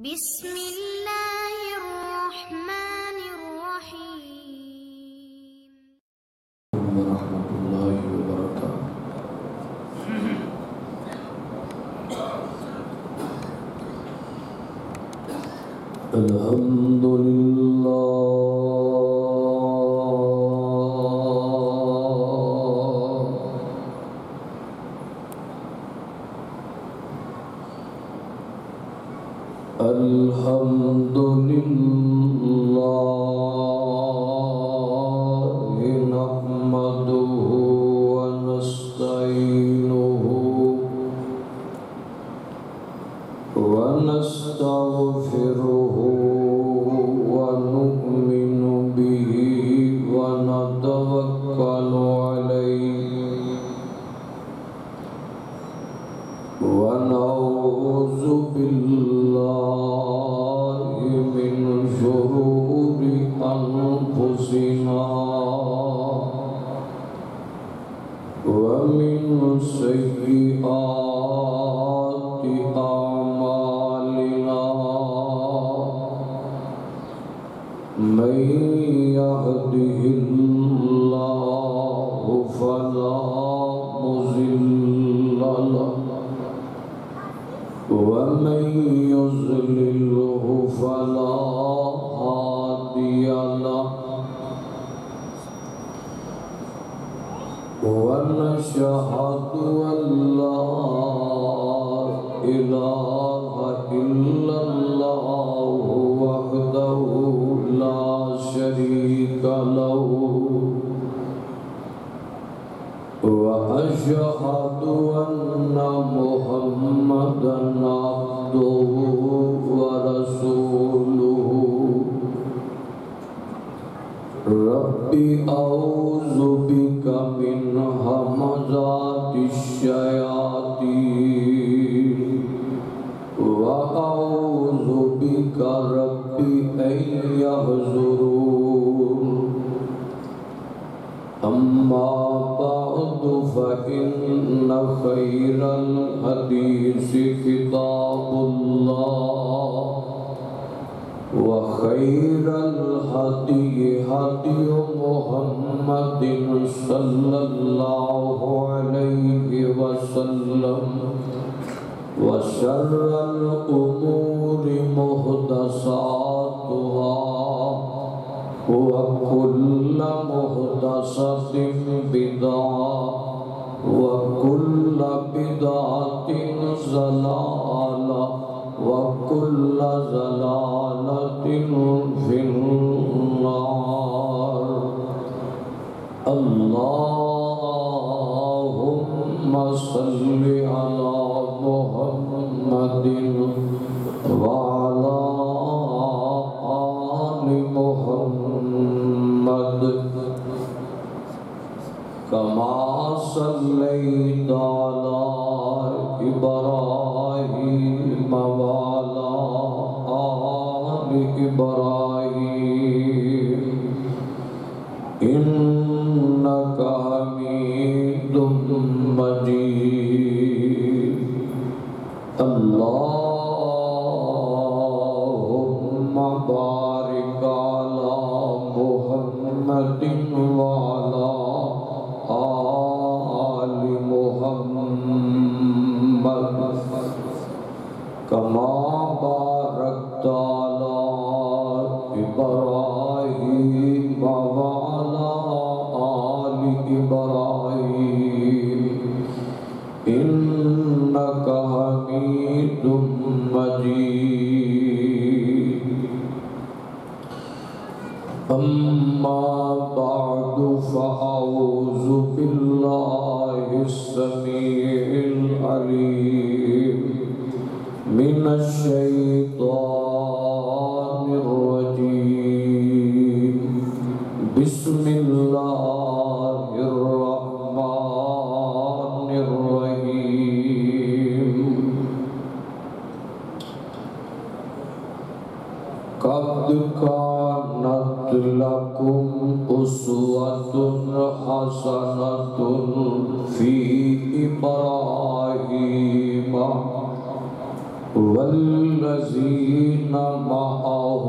بسم اللہ الرحمن الرحیم ورحمۃ اللہ وبرکاتہ۔ الحمد الحمد لله نحمده ونستعينه ونستغفره ونؤمن به ونتوكل عليه ونعوذ بالله من شرور أنفسنا ومن سيئات أعمالنا من يهده الله فلا مضل له ومن يضلله فلا هادي له ونشهد أن لا إله إلا الله وحده لا شريك له وأشهد أن محمدًا عبده ورسوله رب أعوذ بك من همزات الشياطين وأعوذ بك رب أن يحضرون أما بعد فإن خير الحديث كتاب الله وخير الهدي هدي محمد صلى الله عليه وسلم وشر الأمور محدثاتها وكل محدثة بدعة وكل بدعة ضلالة وكل ضلالة في النار اللهم صل على محمد وعلى آل محمد كما صليت على إبراهيم وعلى آل إبراهيم إنك حميد مجيد اللهم بارك على محمد وعلى آل محمد كما باركت على إبراهيم وعلى آل إبراهيم إنك حميد مجيد أما بعد فأعوذ بالله السميع العليم من الشيطان الرجيم بسم الله الرحمن الرحيم قد كانت لكم أسوة حسنة في إبراهيم والذین معه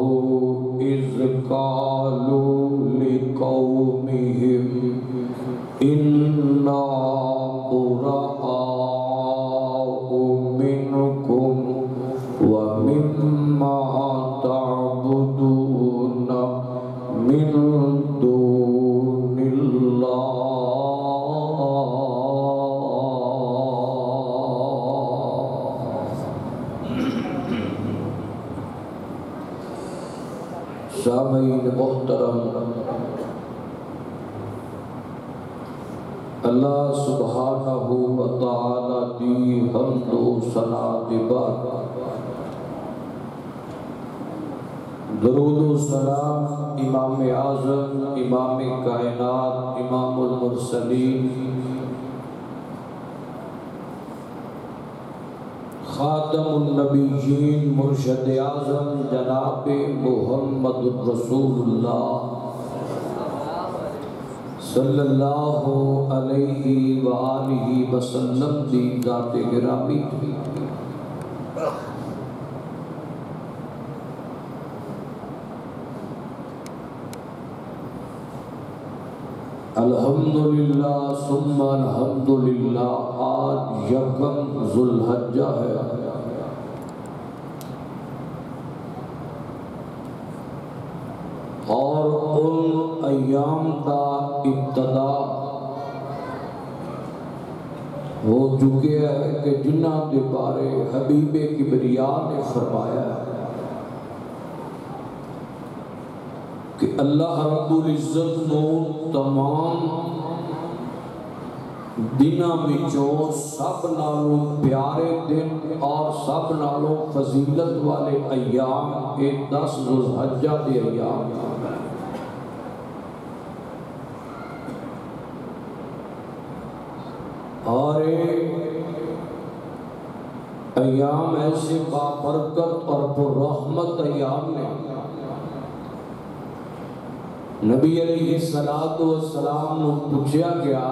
اذ قالوا لقومهم انا براء منکم ومما تعبدون من دون اللہ سامعین محترم، اللہ سبحانہ و تعالی دی حمد و ثنا دے بعد درود و سلام امام اعظم، امام کائنات، امام المرسلین، خاتم النبیین، مرشد اعظم جناب محمد رسول اللہ صلی اللہ علیہ وآلہ وسلم دی ذات گرامی، الحمدللہ ثم الحمدللہ۔ آج یکم ذو الحجہ ہے، اور ان ایام کا ابتدا ہو چکے ہیں کہ جنہ کے بارے حبیب کبریاء نے فرمایا ہے کہ اللہ رب العزت نو تمام دنوں وچوں سب نالوں پیارے دن اور سب نالوں فضیلت والے ایام یہ 10 ذو الحجہ دے ایام اور ایام ایسے بابرکت اور پر رحمت ایام نے نبی علیہ السلام نے پوچھا گیا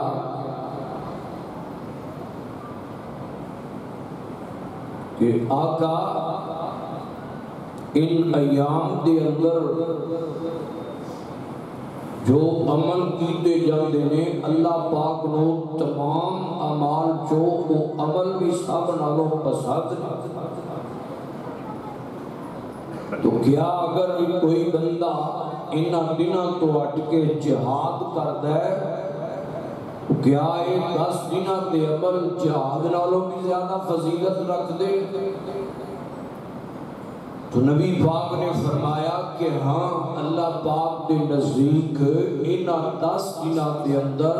کہ آقا ان ایام دے اندر جو عمل کیتے جاندے نے اللہ پاک نو تمام اعمال جو وہ عمل بھی سب نالوں پسند ہے، تو کیا اگر کوئی بندہ انہاں دنوں تو ہٹ کے جہاد کردا ہے، کیا یہ 10 دنوں دے عمل جہاد نالوں بھی زیادہ فضیلت رکھ دے؟ تو نبی پاک نے فرمایا کہ ہاں، اللہ پاک دے نزدیک انہاں 10 دنوں دے اندر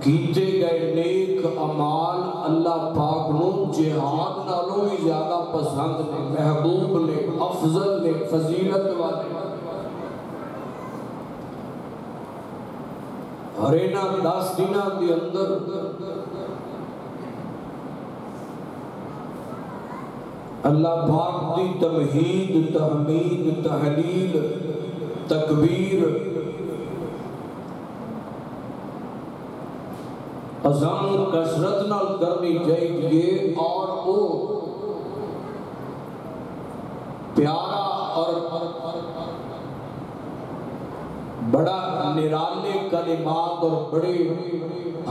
کیتے گئے نیک اعمال اللہ پاک نو جہاد نالوں بھی زیادہ پسند نے، محبوب نے، افضل نے، فضیلت والے۔ اور انہاں 10 دنوں دے اندر اللہ پاک دی تمہید، تحمید، تحلیل، تکبیر، اذان کثرت نال کرنی چاہیے، اور وہ پیارا اور بڑا نرالے کلمات اور بڑے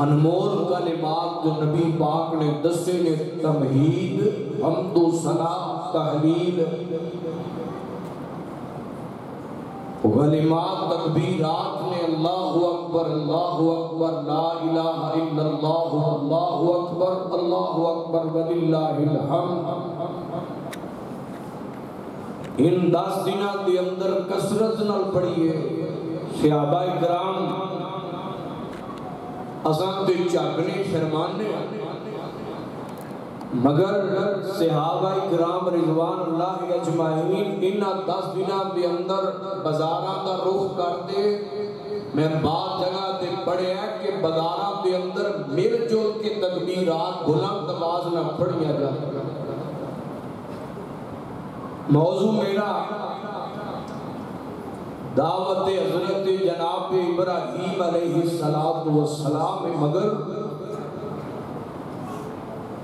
انمول کلمات جو نبی پاک نے دسے نے، تمہید، حمد و ثنا، تحلیل، غلمات، تکبیرات نے، اللہ اکبر، اللہ اکبر، لا الہ الا اللہ، اللہ اکبر، اللہ اکبر وللہ الحمد۔ ان 10 دنوں کے اندر کثرت نال پڑھیے۔ صحابہ کرام اساں تے چاکنے شرمانے، مگر صحابہ کرام رضوان اللہ اجمعین انہاں 10 دنوں کے اندر بازاراں دا رخ کرتے۔ میں بعض جگہ تے پڑھیا کہ بازاراں کے اندر مل جل کے تکبیرات بلند آواز نہ پڑھیا جاتا۔ موضوع میرا دعوت حضرت جناب ابراہیم علیہ السلام ہے، مگر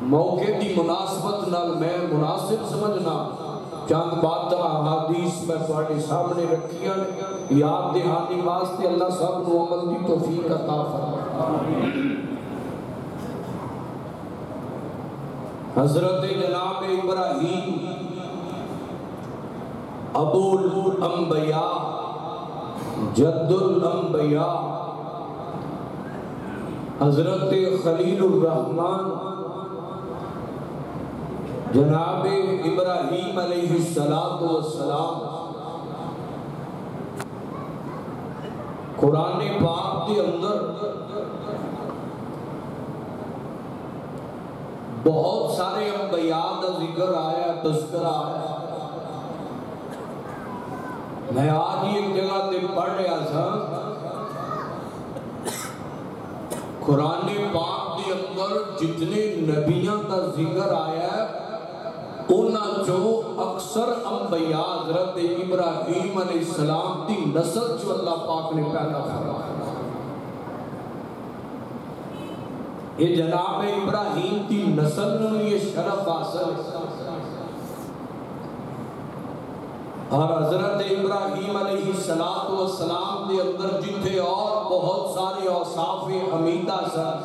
موقع دی مناسبت نال میں مناسب سمجھنا چند بات احادیث میں تواڈے سامنے رکھیاں یاد دہانی واسطے اللہ سب کو عمل دی توفیق عطا فرمائے۔ حضرت جناب ابراہیم ابو الانبیاء جد الانبیاء حضرت خلیل الرحمن جناب ابراہیم علیہ السلام قرآن پاک کے اندر بہت سارے انبیاء کا ذکر آیا، تذکرہ آیا۔ میں آج ہی ایک جگہ تے پڑھ رہا تھا، قرآن پاک کے اندر جتنے نبیوں کا ذکر آیا ہے انہاں جو اکثر انبیاء حضرت ابراہیم علیہ السلام کی نسل جو اللہ پاک نے پیدا فرمایا۔ یہ جناب ابراہیم کی نسل میں یہ شرف حاصل ہے، اور حضرت ابراہیم علیہ السلام کے اندر جتنے اور بہت سارے اوصاف حمیدہ سن،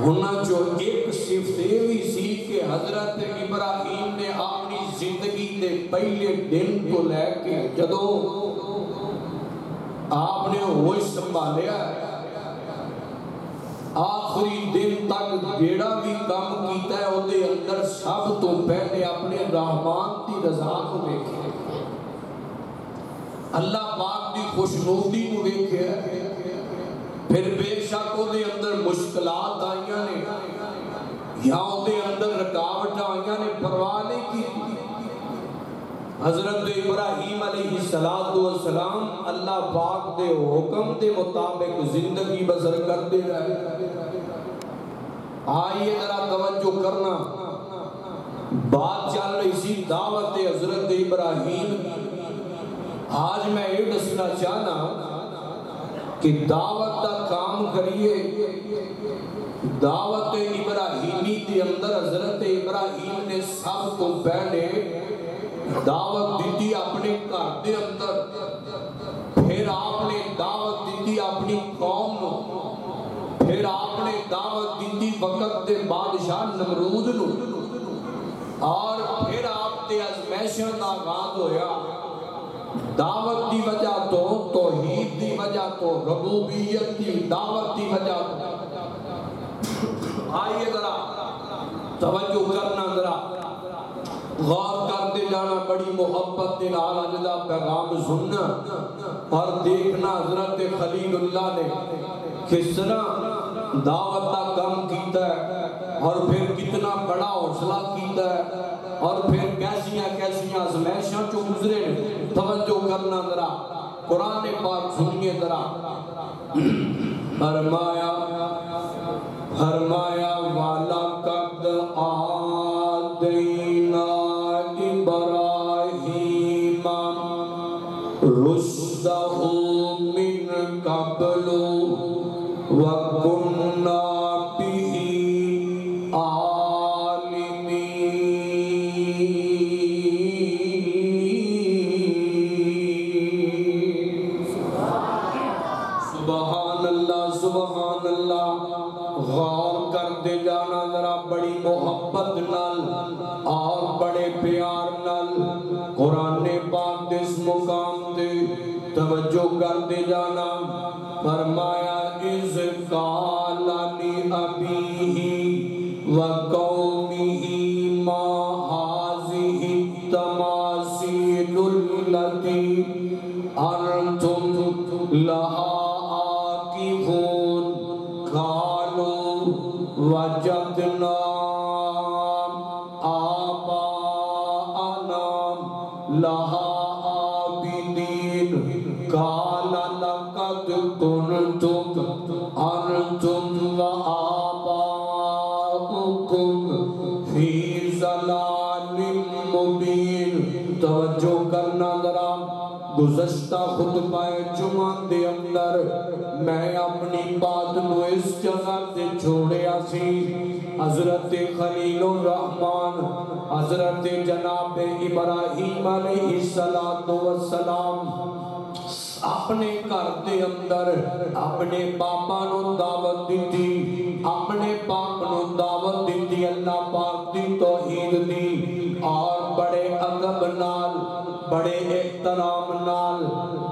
انہاں جو ایک صفت یہ بھی سی کہ حضرت ابراہیم نے اپنی زندگی کے پہلے دن کو لے کے جدوں آپ نے ہوش سنبھالیا آخری دن تک جیڑا بھی کام کیتا ہے اودے اندر سب تو پہلے اپنے رحمان کی رضا کو دیکھے، اللہ پاک کی خوشنودی کو دیکھے، پھر بے شک اودے اندر مشکلات آئیاں نے یا اودے اندر رکاوٹ آئیاں نے پرواہ نہیں کی۔ حضرت ابراہیم علیہ السلام اللہ پاک دے حکم دے مطابق زندگی بسر کرتے رہے۔ آئیے ذرا توجہ کرنا، بات چل رہی سی دعوت حضرت ابراہیم۔ آج میں یہ دسنا چاہنا کہ دعوت کا کام کریے، دعوت ابراہیمی کے اندر حضرت ابراہیم نے سب تو پہلے دعوت دیتی اپنے گھر دے اندر، پھر آپ نے دعوت دیتی اپنی قوم نو، پھر آپ نے دعوت دیتی وقت دے بادشاہ نمرود نو، اور پھر آپ دے ازمیشن دا آغاز ہویا۔ دعوت دی وجہ تو، توحید دی وجہ تو، ربوبیت دی دعوت دی وجہ تو۔ آئیے ذرا توجہ کرنا، ذرا غور کرتے جانا، بڑی محبت دے نال اج دا پیغام سننا اور دیکھنا حضرت خلیل اللہ نے کس طرح دعوت کا کام کیتا ہے اور پھر کتنا بڑا حوصلہ کیتا ہے اور پھر کیسیاں آزمائشاں جو گزرے۔ توجہ کرنا ذرا، قرآن پاک سنیے ذرا۔ فرمایا وَلَقَدْ آتَيْنَا إِبْرَاهِيمَ رُشْدَهُ مِنْ قَبْلُ وَكُنَّا بِهِ عَالِمِينَ۔ سبحان اللہ، سبحان اللہ۔ غور کرتے جانا ذرا، بڑی محبت نال اور بڑے پیار نال قرآن پاک اس مقام تے توجہ کرتے جانا۔ فرمایا اِذْ قَالَ لِأَبِيهِ وَقَوْمِهِ مَا هَٰذِهِ التَّمَاثِيلُ الَّتِي أَنْتُمْ لَهَا عَاكِفُونَ وجدنا آباءنا لها عابدين قال لقد كنتم أنتم وآباؤكم في ضلال مبين۔ توجہ کرنا ذرا، گزشتہ خطبہ جمعہ دے اندر میں اپنی بات نو اس جگہ تے چھوڑیا سی حضرت خلیل الرحمن حضرت جناب ابراہیم علیہ السلام اپنے گھر دے اندر اپنے باپا نو دعوت دیتی اپنے باپ نو دعوت دیتی اللہ پاک دی توحید دی اور بڑے ادب نال بڑے احترام نال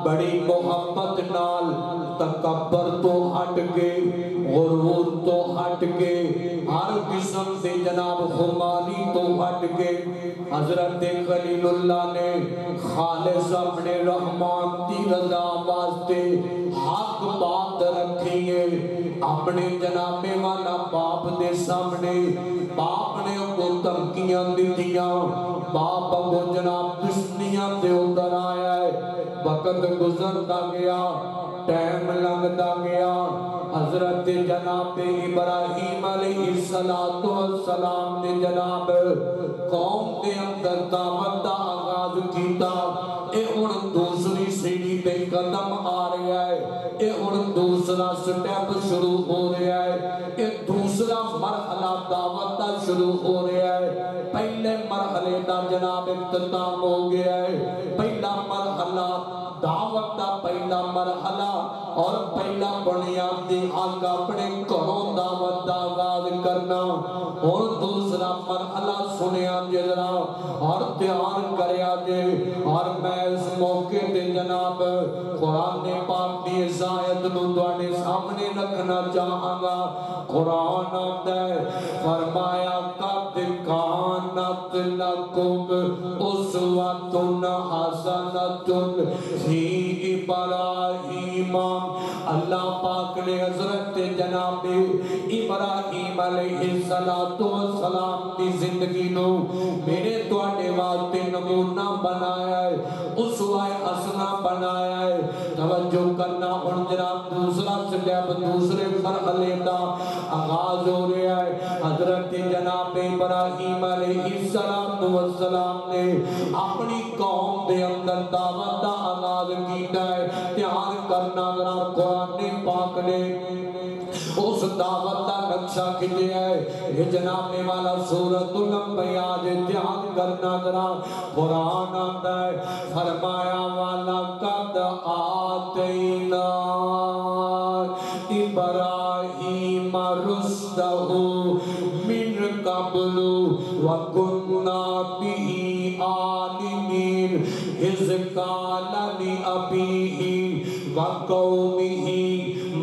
بڑی محبت نال تکبر تو ہٹ کے غرور تو ہٹ کے ہر قسم سے جناب خماری تو ہٹ کے حضرت خلیل اللہ نے خالص اپنے رحمان کی رضا واسطے حق بات رکھی ہے اپنے جناب والا باپ دے سامنے باپ نے کو دھمکیاں دیتیاں باپ کو جناب دشمنیاں دے ادھر آیا ہے وقت گزرتا گیا ٹائم لگتا گیا حضرت جناب ابراہیم علیہ السلام نے جناب قوم دے اندر دعوت دا آغاز کیتا اے ہن دوسری سیڑھی پہ قدم آ رہا ہے اے ہن دوسرا سٹیپ شروع ہو رہا ہے اے دوسرا مرحلہ دعوت دا شروع ہو رہا ہے پہلے مرحلے دا جناب اختتام ہو گیا ہے پہلا مرحلہ دعوت دا پہلا مرحلہ اور پہلا بنیادی حق اپنے گھروں دعوت دا آغاز کرنا اور دوسرا مرحلہ سنیا جذرا اور دھیان کریا جے اور میں اس موقع تے جناب قرآن پاک دی اس آیت نو تواڈے سامنے رکھنا چاہاں گا قرآن آتا ہے فرمایا قد کانت لکم اسوۃ حسنۃ فی ابراہیم اللہ پاک نے حضرت جناب ابراہیم علیہ السلام کی زندگی نو میرے تواڈے واسطے نمونہ بنایا ہے اسوہ حسنہ بنایا ہے توجہ کرنا ہن جناب دوسرا سٹیپ دوسرے مرحلے دا آغاز ہو رہا ہے حضرت جناب ابراہیم علیہ السلام نے اپنی قوم دے اندر دعوت دا آغاز کیتا ہے دھیان کرنا ذرا قرآن پاک نے اس دعوت دا نقشہ کھچیا ہے یہ جناب والا سورۃ الانبیاء دے دھیان کرنا ذرا قرآن آتا ہے فرمایا والا قد آتینا ابراہیم رشدہ من قبل وکنا به عالمین اذ قال لأبیہ وقومہ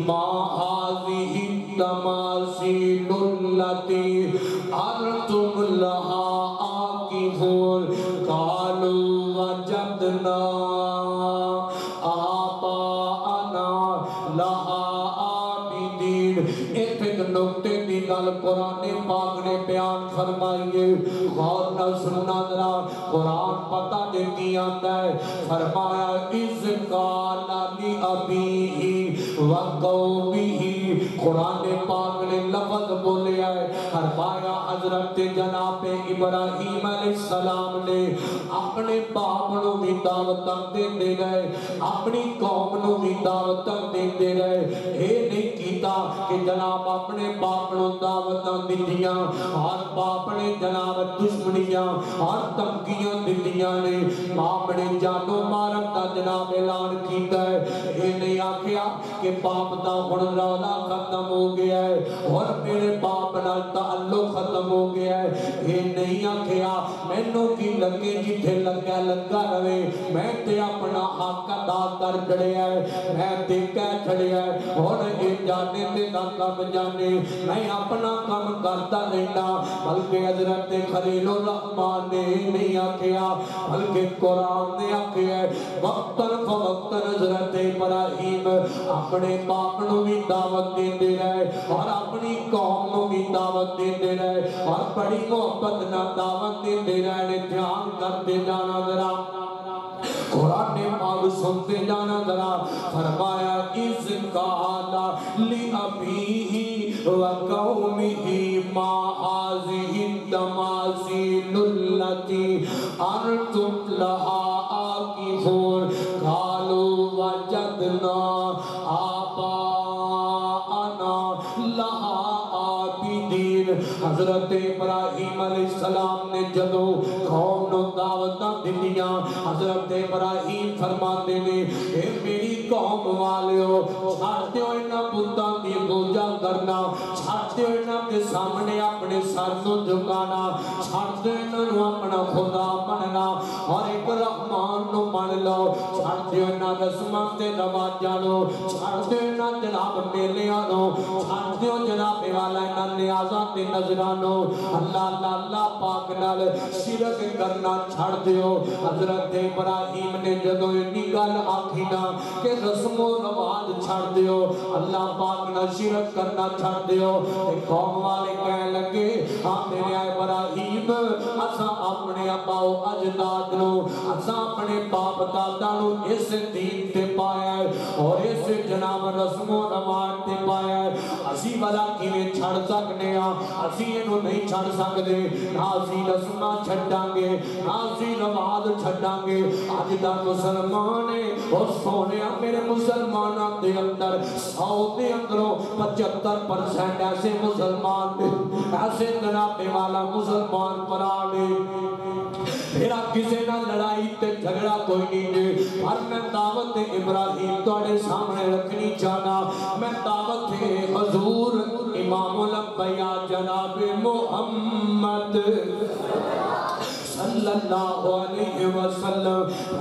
ما هذه التماثيل التي أنتم لها عاكفون قالوا وجدنا آباءنا لها عابدين ایک نقطے دی گل قرآن پاک نے بیان فرمائیے غور نہ سننا ذرا قرآن پتہ دے کی آتا ہے فرمایا اذ قال لأبیہ وقومہ قرآن پاک نے لفظ بولیا ہے فرمایا حضرت جناب ابراہیم علیہ السلام نے اپنے باپ نو بھی دعوت دیندے رہے اپنی قوم نو بھی دعوت دیندے رہے اے نہیں کیتا کہ جناب اپنے باپ نو دعوت دیندیاں اور باپ نے جناب دشمنیاں اور دھمکیاں دیندیاں نے باپ نے جانو مارن دا جناب اعلان کیتا ہے اے نہیں آکھیا کہ باپ دا ہن رولا ختم ہو گیا ہے اور میرے باپ نال تعلق ختم ہو گیا ہے یہ نہیں آکھیا مینوں کی لگے جتھے لگا لگا رہے میں تے اپنا حق ادا کر چھڑیا ہے میں تے کہہ چھڑیا ہے اور یہ جانے تے دا کم جانے میں اپنا کم کرتا رہنا بلکہ حضرت خلیل الرحمن نے نہیں آکھیا بلکہ قرآن نے آکھیا ہے وقتاً فوقتاً حضرت ابراہیم اپنے باپ نو بھی دعوت دیندے رہے اور اپنی قوم نو بھی دعوت دیندے رہے اور بڑی محبت نہ دعوت دیندے رہے دھیان کرتے جانا ذرا قرآن پاک سنتے جانا ذرا فرمایا اذ قال لأبیہ وقومہ ما هذه التماثیل التي أنتم لها عاكفون قالوا وجدنا آباءنا لها عابدین۔ حضرت ابراہیم علیہ السلام نے جدو قوم نو دعوتاں دتیاں، حضرت ابراہیم فرماتے نے اے میری قوم والیو چھڑ دیو انہاں بتاں دی پوجا کرنا، چھڑ دیو انہاں کے سامنے اپنے سر نو جھکانا، چھڑ دیو انہاں نو اپنا خدا مننا اور ایک رحمان نو من لو، چھڑ دیو انہاں رسماں تے رواجاں نو، چھڑ دیو انہاں جناب میلیاں نو، چھڑ دیو جناب والا انہاں نیازاں تے نظرانو، اللہ اللہ اللہ پاک نال شرک کرنا چھڑ دیو۔ حضرت ابراہیم نے جدو اتنی گل آکھی نا کہ رسم و رواج چھڑ دیو، اللہ پاک نال شرک کرنا چھڑ دیو، قوم والے کہنے لگے ہاں میرے ابراہیم اساں اپنے اباؤ اجداد نو، اساں اپنے باپ دادا نو اس دین تے پایا ہے اور اس جناب رسم و رواج تے پایا ہے، اسی بلا کیویں چھڑ سکنے ہاں؟ اسی اینو نہیں چھڑ سکدے، نہ اسی رسماں چھڈاں گے نہ اسی رواج چھڈاں گے۔ اج دا مسلمان ہے اور سونیا میرے مسلماناں دے اندر 100 دے اندروں 75% ایسے مسلمان نے، ایسے جناب والا مسلمان پرانے میرا کسی نہ لڑائی تے جھگڑا کوئی نہیں دے، پر میں دعوت ابراہیم توڑے سامنے رکھنی چاہنا، میں دعوت حضور امام الانبیاء جناب محمد صلی اللہ علیہ وسلم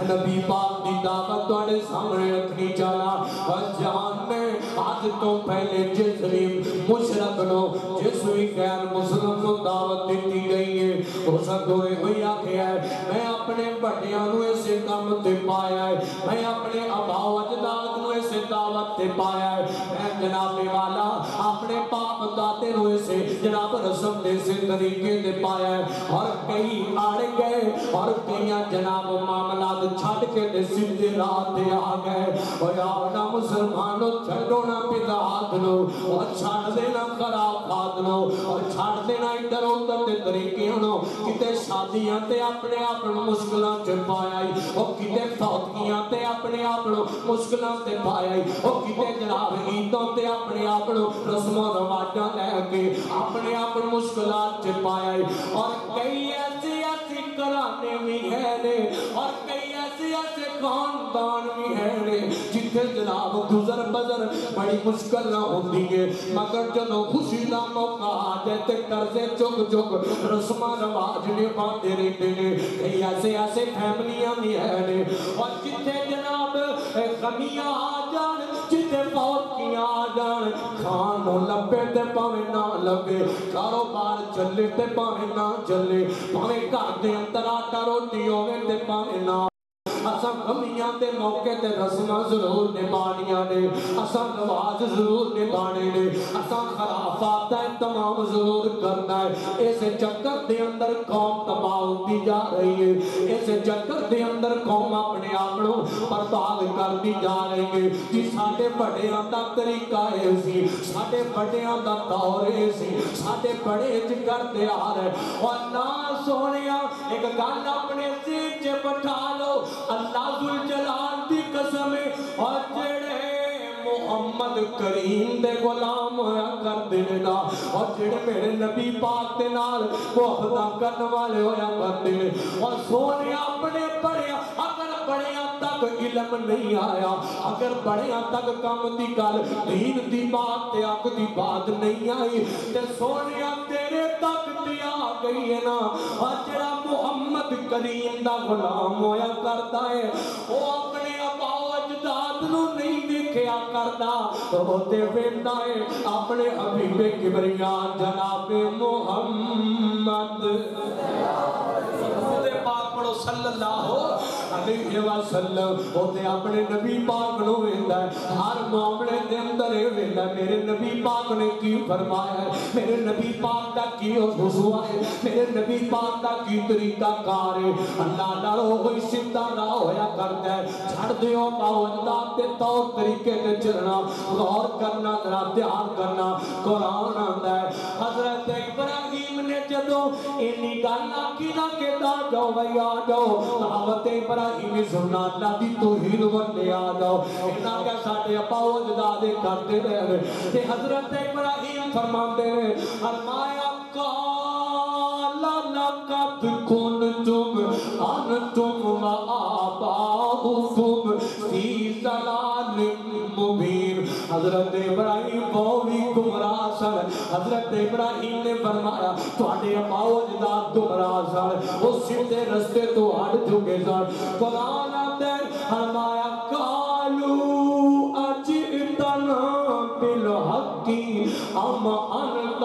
نبی پاک دی دعوت توڑے سامنے رکھنی چاہنا۔ اور جہان میں آج تو پہلے جس بھی مشرک نو جس بھی غیر مسلم نو دعوت دیتی گئی ہے وہ سب ہوئے ہوئی آکھے ہے میں اپنے بڑیاں نو اسے کام تے پایا ہے، میں اپنے اباؤ اجداد نو اسے دعوت تے پایا ہے، میں جناب والا اپنے باپ دادے نو اسے جناب رسم دے سے طریقے تے پایا ہے، اور کئی آڑے گئے اور کئیاں جناب معاملات چھڑ کے دے سدھے راہ تے آ گئے۔ اور آنا مسلمانوں چھڑو نہ بدعات نو اور چھڑ دینا خرافات نو اور چھڑ دینا ادھر ادھر دے طریقے نو، کتے شادیاں تے اپنے آپ مشکلاں چ پایا اور کتے فوتگیاں تے اپنے آپ مشکلاں تے پایا اور کتے جناب عیدوں تے اپنے آپ رسم و رواجاں لے کے اپنے آپ مشکلات چ پایا، اور کئی ایسے ایسے کرانے بھی ہے نے اور کئی ایسے ایسے خاندان بھی ہے نے جتھے جناب گزر بزر بڑی مشکل نہ ہوتی ہے، مگر جدو خوشی دا موقع آ جائے تے قرضے چک چک رسم رواج نبھاتے رہتے ہیں۔ کئی ایسے ایسے فیملیاں بھی ہے نے اور جتھے جناب غمیاں آ جان، جتھے فوتگیاں آ جان، کھانو لبے تے پاویں نہ لبے، کاروبار چلے تے پاویں نہ چلے، پاویں گھر دے اندر آٹا روٹی ہوے تے پاویں نہ، اساں غمیاں دے موقع تے رسماں ضرور نبھانیاں نے، اساں رواج ضرور نبھانے نے، اساں خرافات تمام ضرور کرنا ہے۔ اس چکر دے اندر قوم تباہ ہوتی جا رہی ہے، اس چکر دے اندر قوم اپنے آپنوں برباد کرتی جا رہی ہے۔ جی ساڈے بڑیاں دا طریقہ ہے سی، ساڈے بڑیاں دا دور ہے سی، ساڈے بڑے کرتے آ رہے، اور نہ سونیا ایک گل اپنے ذہن چ بٹھا لو، اللہ ذوالجلال دی قسم ہے، اور جڑے محمد کریم دے غلام ہویا کرتے نا اور جڑے میرے نبی پاک دے نال محبت کرنے والے ہویا کرتے ہیں، اور سونے اپنے بڑیاں اگر بڑیاں تک علم نہیں آیا، اگر بڑیاں تک کام دی گل دین دی بات تے حق دی بات نہیں آئی تے سونے تیرے تک دی آ گئی ہے نا، اور جڑا محمد کریم دا غلام ہویا کرتا ہے وہ اپنے اباؤ اجداد نو نہیں دیکھیا کرتا، وہ تے ویندا ہے اپنے حبیب کبریا جناب محمد۔ پاک پڑھو صلی اللہ علیہ وسلم ہوتے اپنے نبی پاک نو ویندا ہے ہر معاملے دے اندر اے ویندا میرے نبی پاک نے کی فرمایا ہے میرے نبی پاک دا کی حضور ہے میرے نبی پاک دا کی طریقہ کار ہے اللہ نالو کوئی سیدھا نہ ہویا کرتا ہے چھڑ دیو پاوندات تے طور طریقے تے چلنا غور کرنا ذرا دھیان کرنا قرآن آندا ہے حضرت ابراہیم نے جدوں اینی گل آکھی نا کہ دا جاؤ بھائی آ جاؤ دعوت ابراہیمی سننا اللہ دی توحید ورتے آ جاؤ انہاں کہ ساڈے ابا اجداد کرتے رہے تے حضرت ابراہیم فرماندے نے فرمایا قال لقد کنتم انتم وآباؤکم فی ضلال مبین حضرت ابراہیم بہت گمراہ سن حضرت ابراہیم نے فرمایا تواڈے ابا اجداد گمراہ سن وہ سیدھے رستے تو ہٹ چکے سن قرآن آتا ہے فرمایا قالوا اجئتنا بالحق ام انت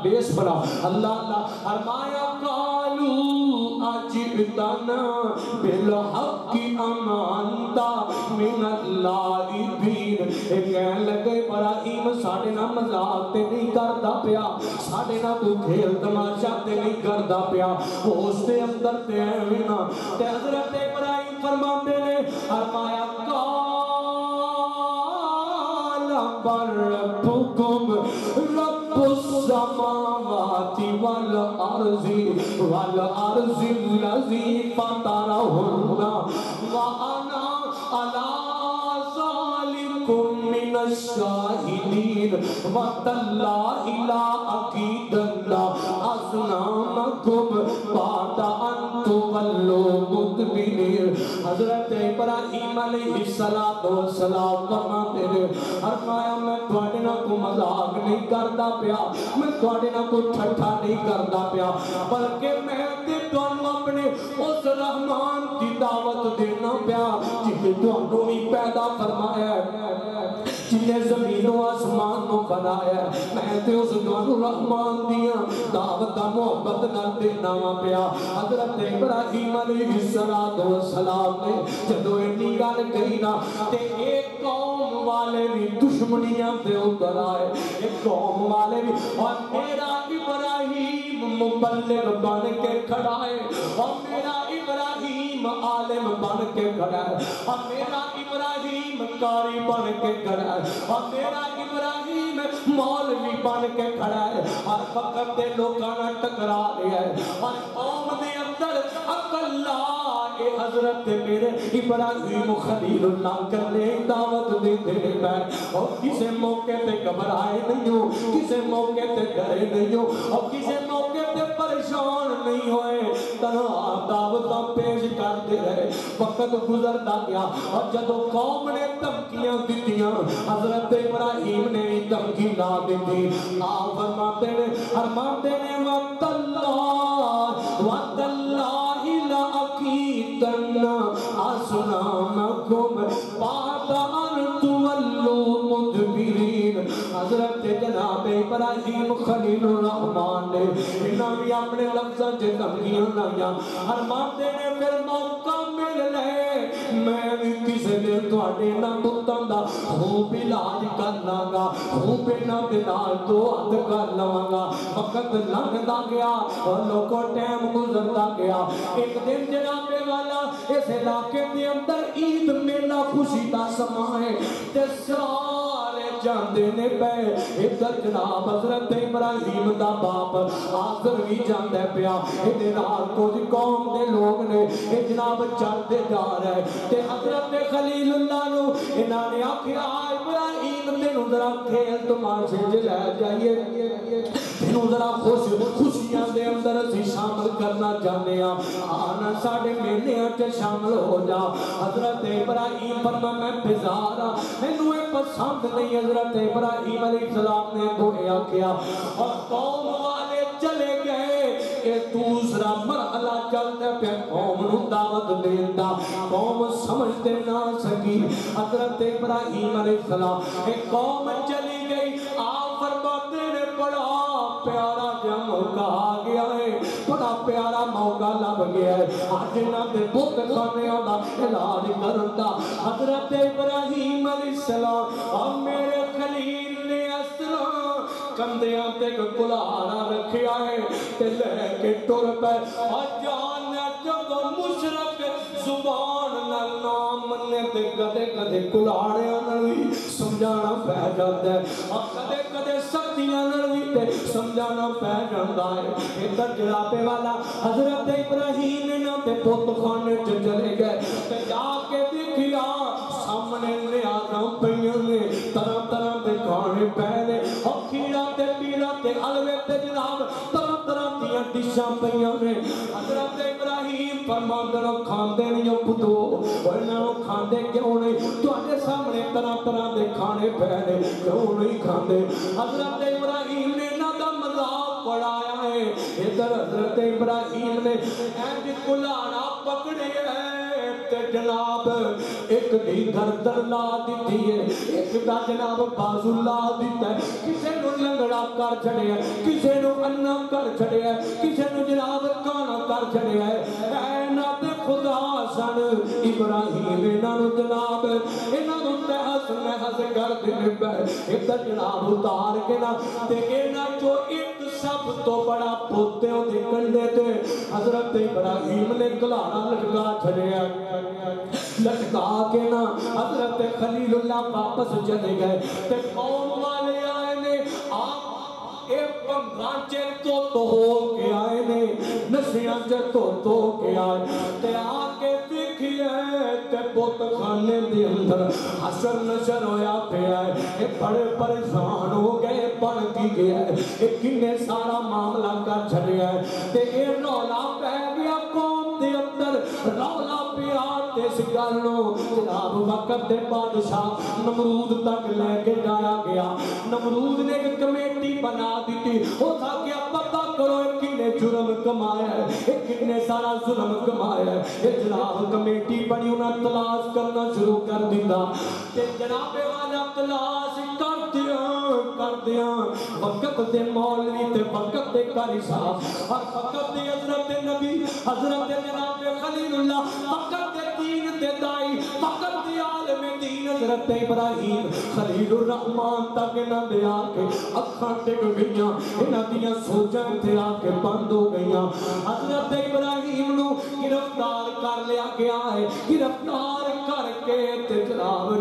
بیس بنا اللہ فرمایا قالوا اجئتنا بالحق ام انت من اللاعبین کہنے لگے ابراہیم ساڈے نال مذاق تے نہیں کردا پیا ساڈے نال کوئی کھیل تماشا تے نہیں کردا پیا اس دے اندر تے ایویں نا تے حضرت ابراہیم فرماندے نے فرمایا بل ربکم رب السماوات والارض والارض الذی فطرہن وانا علی ذالکم من الشاہدین وتاللہ لا اکیدن اصنامکم بعد ان تولوا مدبرین حضرت ابراہیم علیہ السلام فرماتے ہیں فرمایا میں تواڈے نال کوئی مذاق نہیں کردا پیا میں تواڈے نال کوئی ٹھٹھا نہیں کردا پیا بلکہ میں تے تانوں اپنے اس رحمان دی دعوت دینا پیا جس نے تانوں بھی پیدا فرمایا ہے جن نے زمین و آسمان کو بنایا ہے میں تے اس تانوں رحمان دیاں دعوت محبت نال دینا پیا حضرت ابراہیم علیہ السلام نے جدوں اینی گل کہی نا تے ایک قوم والے بھی دشمنیاں دے اوپر آئے ایک قوم والے بھی اور میرا ابراہیم مبلغ بن کے کھڑا ہے اور میرا ابراہیم عالم بن کے کھڑا ہے اور میرا ابراہیم قاری بن کے کھڑا ہے اور میرا ابراہیم مولوی بن کے کھڑا ہے اور فقط دے لوکاں نال ٹکرا رہا ہے اور قوم دے اندر عقل لا اے حضرت میرے ابراہیم خلیل اللہ کرنے دعوت دیتے ہیں اور کسی موقع تے گھبرائے نہیں ہو کسی موقع تے ڈرے نہیں ہو اور کسی موقع تے پریشان نہیں ہوئے تنہا دعوتاں پیش کرتے رہے وقت گزرتا گیا اور جدو قوم نے دھمکیاں دتیاں حضرت ابراہیم نے دھمکی نہ دیتی آپ فرماتے نے وَتَاللَّهِ لَأَكِيدَنَّ أَصْنَامَكُمْ بَعْدَ أَن تُوَلُّوا مُدْبِرِينَ حضرت جناب ابراہیم خلیل الرحمن نے انہاں بھی اپنے لفظاں چ دھمکیاں لائیاں فرماتے نے پھر موقع مل لے میں بھی کسی دن تواڈے نال پتاں دا خوب علاج کر لاں خوب انہاں دے نال دو ہاتھ کر لواں گا وقت لنگدا گیا اور لوگوں ٹائم گزرتا گیا ایک دن جناب والا اس علاقے دے اندر عید میلہ خوشی دا سماں ہے تے سارے جاندے نے پے ادھر جناب حضرت ابراہیم دا باپ آخر بھی جاندے پیا ادھے نال کچھ قوم دے لوگ نے اے جناب چلتے جا رہے تے حضرت خلیل اللہ نو انہاں نے آکھیا ابراہیم تینوں ذرا کھیل تماشے چ لے جائیے تینوں ذرا خوشیاں دے اندر اسی شامل کرنا چاہتے ہیں آنا ساڑھے میلیاں چ شامل ہو جا حضرت ابراہیم فرما میں بیزار ہاں مینوں اے پسند نہیں حضرت ابراہیم علیہ السلام نے گویا کیا اور قوم والے چلے گئے ایک دوسرا مرحلہ چلتے پہ قوم نو دعوت دیتا قوم سمجھتے نہ سکی حضرت ابراہیم علیہ السلام ایک قوم چلی گئی آپ فرماتے نے بڑا پیارا جا موقع آ گیا ہے بڑا پیارا موقع لب گیا ہے اج انہاں دے بت خانیاں دا علاج کرن دا حضرت ابراہیم علیہ السلام اور میرے خلیل نے اس طرح کندیاں تے کلہاڑا رکھیا ہے تے لے کے ٹر پے اور جان جب مشرک زبان نال نام مننے تے کدے کدے کلہاڑیاں نال وی سمجھانا پے جاندا ہے اور کدے کدے سختیاں نال وی تے سمجھانا پے جاندا ہے ادھر جناب والا حضرت ابراہیم نے تے بت خانے چ چلے گئے تے جا کے دیکھیا سامنے نیازاں پیاں نے طرح طرح دے کھانے پے نے اور کھیرا تے پیلا تے حلوے تے جناب طرح طرح دیاں ڈشاں پیاں نے حضرت ابراہیم فرماندے نو کھاندے نہیں پتو اور انہاں نو کھاندے کیوں نہیں تواڈے سامنے طرح طرح دے کھانے پے نے کیوں نہیں کھاندے حضرت ابراہیم نے انہاں دا مذاق اڑایا ہے ادھر حضرت ابراہیم نے اینج کلاڑا پکڑے تے جناب ایک دی گردن لا دیتی ہے ایک دا جناب بازو لا دیتا ہے کسے نو لنگڑا کر چھڑیا کسے نو انا کر چھڑیا کسے نو جناب کانا کر چھڑیا اے نات خدا سن ابراہیم انہاں نو جناب انہاں نو تہس نہس کر دین پے ادھر جناب اتار کے نا تے انہاں چوں ایک سب تو بڑا پوتے دے کنڈے تے حضرت ابراہیم نے کلاڑا لٹکا چھڑیا لٹکا کے نا حضرت خلیل اللہ واپس چلے گئے تے قوم والے آئے نے آپ ایک پنگانچے تو ہو کے آئے نے نشیاں چے تو کے آئے تے آکے دیکھئے تے بت خانے دے اندر حشر نشر ہویا پہ آئے اے بڑے پریشان ہو گئے پڑھ کی گیا اے کنے سارا معاملہ کا چھڑیا ہے تے اے رولا پہ گیا قوم دے اندر رولا پہ آتے اس گلوں جناب وقت دے بادشاہ نمرود تک لے کے جایا گیا نمرود نے ایک کمیٹی بنا دیتی ہو تھا کہ پتہ کرو کنے جرم کمایا ہے کنے سارا ظلم کمایا ہے جناب کمیٹی بنی انہیں تلاش کرنا شروع کر دیتا جناب والا تلاش کر دیا وقت دے مولوی تے وقت دے قاری صاحب اور وقت دے حضرت نبی حضرت جناب خلیل اللہ وقت دے دین دے دائی وقت دے عالم دین حضرت ابراہیم خلیل الرحمن تک نہ دے آکے اکھاں ٹک گئیاں انہاں دیاں سوچاں تے آکے بند ہو گئیاں حضرت ابراہیم نو گرفتار کر لیا گیا ہے گرفتار کر کے تے جناب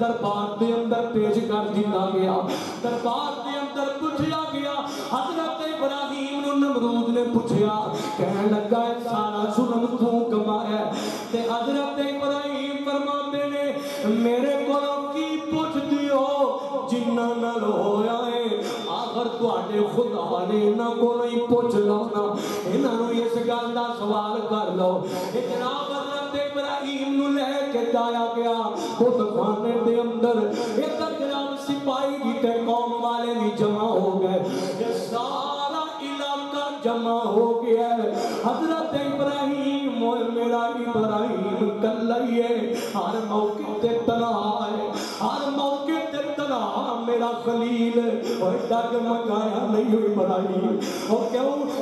دربار دے اندر پیش کر دیتا گیا دربار دے اندر پوچھیا گیا حضرت ابراہیم نو نمرود نے پوچھیا کہنے لگا ہے سارا ظلم تو کمایا تے حضرت ابراہیم فرماتے نے میرے کو کی پوچھ دیو جنہ نال ہویا ہے آخر تواڈے خدا نے انہاں کو نہیں پوچھ لانا انہاں نو اس گل دا سوال کر لو جناب حضرت ابراہیم نو لے کے جایا گیا بت خانے دے اندر ادھر جناب سپاہی بھی تے قوم والے بھی جمع ہو گئے یہ سارا علاقہ جمع ہو گیا ہے حضرت ابراہیم میرا ابراہیم کلئی ہے ہر موقع تے تنہا ہے ہر موقع تے تنہا میرا خلیل اور ڈگ مگایا نہیں ہوئی ابراہیم اور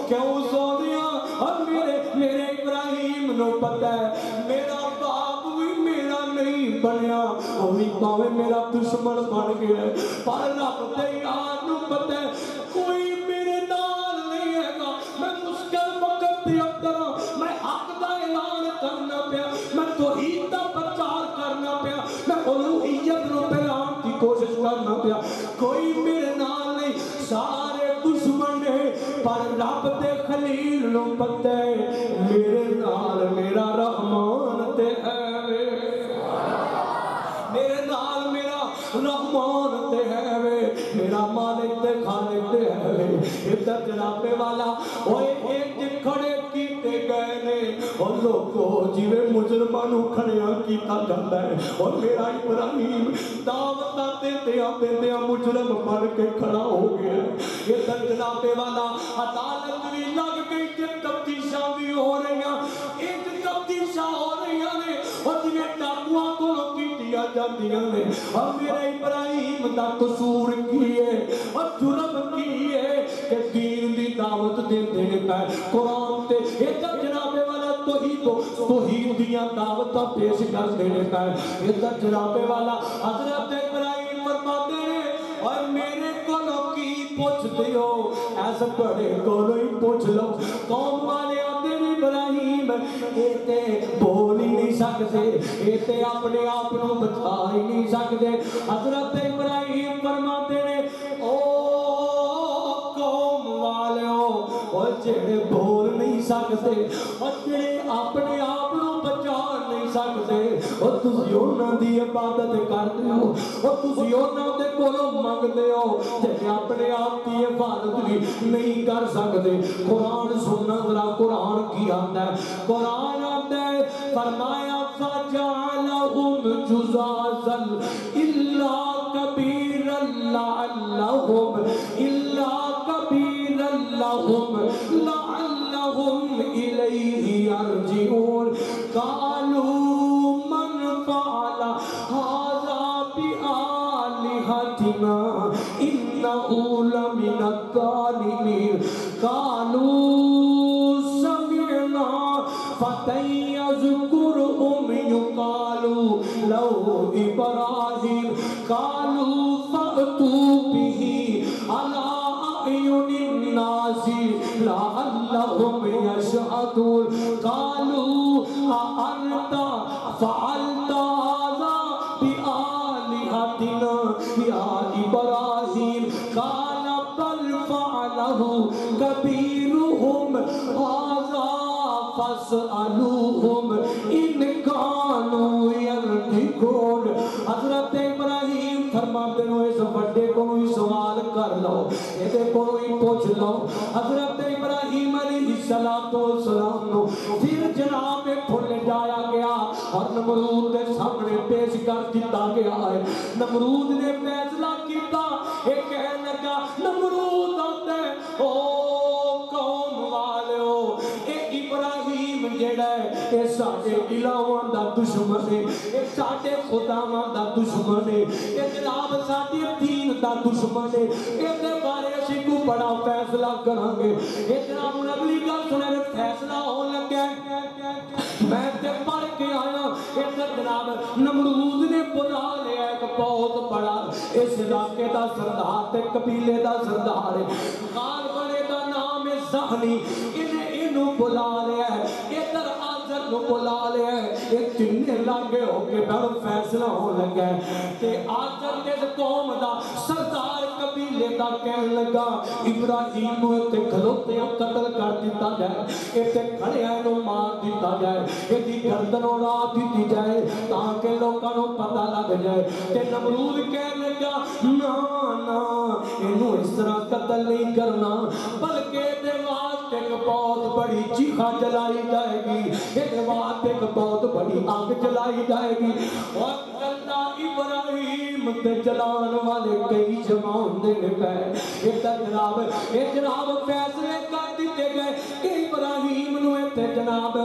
کیوں سونیا اور میرے ابراہیم نو پتہ ہے میرا باپ بھی میرا نہیں بنیا وہی پاوے میرا دشمن بن گیا پر رب دے یار نو پتہ ہے کوئی میرے نال نہیں ہے گا میں مشکل وقت دے اندر میں حق دا اعلان کرنا پیا میں توحید دا پرچار کرنا پیا میں الوہیت نو پھیلانے کی کوشش کرنا پیا کوئی میرے نال نہیں سارے دشمن ہیں پر رب دے خلیل نو پتہ ہے میرے نال میرا رحمان تے ہے میرے نال میرا رحمان تے ہے میرا مالک تے خالق تے ہے ادھر جناب والا اوے ایک کھڑے کیتے گئے نے اور لوگوں جیویں مجرمانوں کھڑیاں کیتا جاندا ہے اور میرا ابراہیم دعوتاں دیندیاں مجرم بن کے کھڑا ہو گیا ادھر جناب والا عدالت بھی لگ گئی تے تفتیشاں بھی ہو رہیاں ایک تفتیشاں ہو رہیاں نے اور جنہیں ڈاکواں کو کیتیاں جاندیاں نے اور میرے ابراہیم دا قصور کی ہے اور جرم کی ہے کہ دین دی دعوت دیندے نے قرآن کیتے ادھر جناب والا توحید دیاں دعوتاں پیش کرتے نے پے ادھر جناب والا حضرت ابراہیم فرماتے ہیں اور میرے کولوں کی پوچھتے ہو ایسا بڑے کولوں ہی پوچھ لو قوم والے آتے ہیں ابراہیم ایتے بول ہی نہیں سکتے ایتے اپنے آپ کو بچا ہی نہیں سکتے حضرت ابراہیم فرماتے ہیں او قوم والے اور جڑے بول نہیں سکتے اور جڑے اپنے آپ کو بچا نہیں سکتے اور تسی انہاں دی عبادت کرتے ہو اور تسی انہاں دے کولوں منگدے ہو جڑے اپنے آپ کی عبادت بھی نہیں کر سکتے قرآن سننا ذرا قرآن کی آتا ہے قرآن آتا ہے فرمایا فَجَعَلَهُمْ جُزَازًا إِلَّا كَبِيرًا لَعَلَّهُمْ إِلَيْهِ يَرْجِعُونَ قَالُوا مَنْ فَعَلَ هَذَا بِآلِهَتِنَا إِنَّهُ لَمِنَ الظَّالِمِينَ قَالُوا سَمِعْنَا فَتًى يَذْكُرُهُمْ يُقَالُ لَهُ إِبْرَاهِيمُ قَالُوا فَأْتُوا بِهِ عَلَىٰ أَعْيُنِ النَّاسِ لَعَلَّهُمْ يَشْهَدُونَ قَالُوا أَأَنْتَ فَعَلْتَ هَذَا بِآلِهَتِنَا يَا إِبْرَاهِيمُ قَالَ بَلْ فَعَلَهُ كَبِيرُهُمْ هَذَا فَاسْأَلُوهُمْ إِنْ كَانُوا يَنْطِقُونَ حضرت ابراہیم فرماتے ہیں اس بڑے کو ہی سوال کر لو یہ کو ہی پوچھ لو حضرت ابراہیم علیہ السلام نو پھر جناب کھل جایا گیا اور نمرود کے سامنے پیش کر دیتا گیا ہے نمرود نے فیصلہ کیتا یہ کہنے لگا نمرود آتے او قوم والو اے ابراہیم جڑا ہے اے ساڈے الہاں دا دشمن ہے اے ساڈے خداواں دا دشمن ہے اے جناب ساڈے دین دا دشمن ہے اے دے بارے اسی کو بڑا فیصلہ کران گے اے جناب اگلی گل سنے فیصلہ ہون لگا میں تے پڑھ کے آیا ادھر جناب نمرود نے بلا لیا ایک بہت بڑا اس علاقے دا سردار تے قبیلے دا سردار ہے غار بڑے دا نام ہے زہنی انہوں بلا لیا ہے ادھر آزر کو بلا لیا ہے یہ تینے لاگے ہو کے بڑا فیصلہ ہو لگا ہے کہ آزر کے قوم دا سردار قبیلے دا کہنے لگا ابراہیم نو تے کھلوتے قتل کر دیتا جائے تے کھڑے نو مار دیتا جائے ایدی گردن اڑا دیتی جائے تاکہ لوگاں نو پتہ لگ جائے تے نمرود کہنے لگا نا نا انہوں اس طرح قتل نہیں کرنا بلکہ دے واسطے ایک بہت بڑی چیخا جلائی جائے گی دے واسطے ایک بہت بڑی آگ جلائی جائے گی اور اللہ ابراہیم تے جلان والے کئی جمان دینے پہ یہ جناب فیصلے کر دیتے گئے کہ ابراہیم نو تے جناب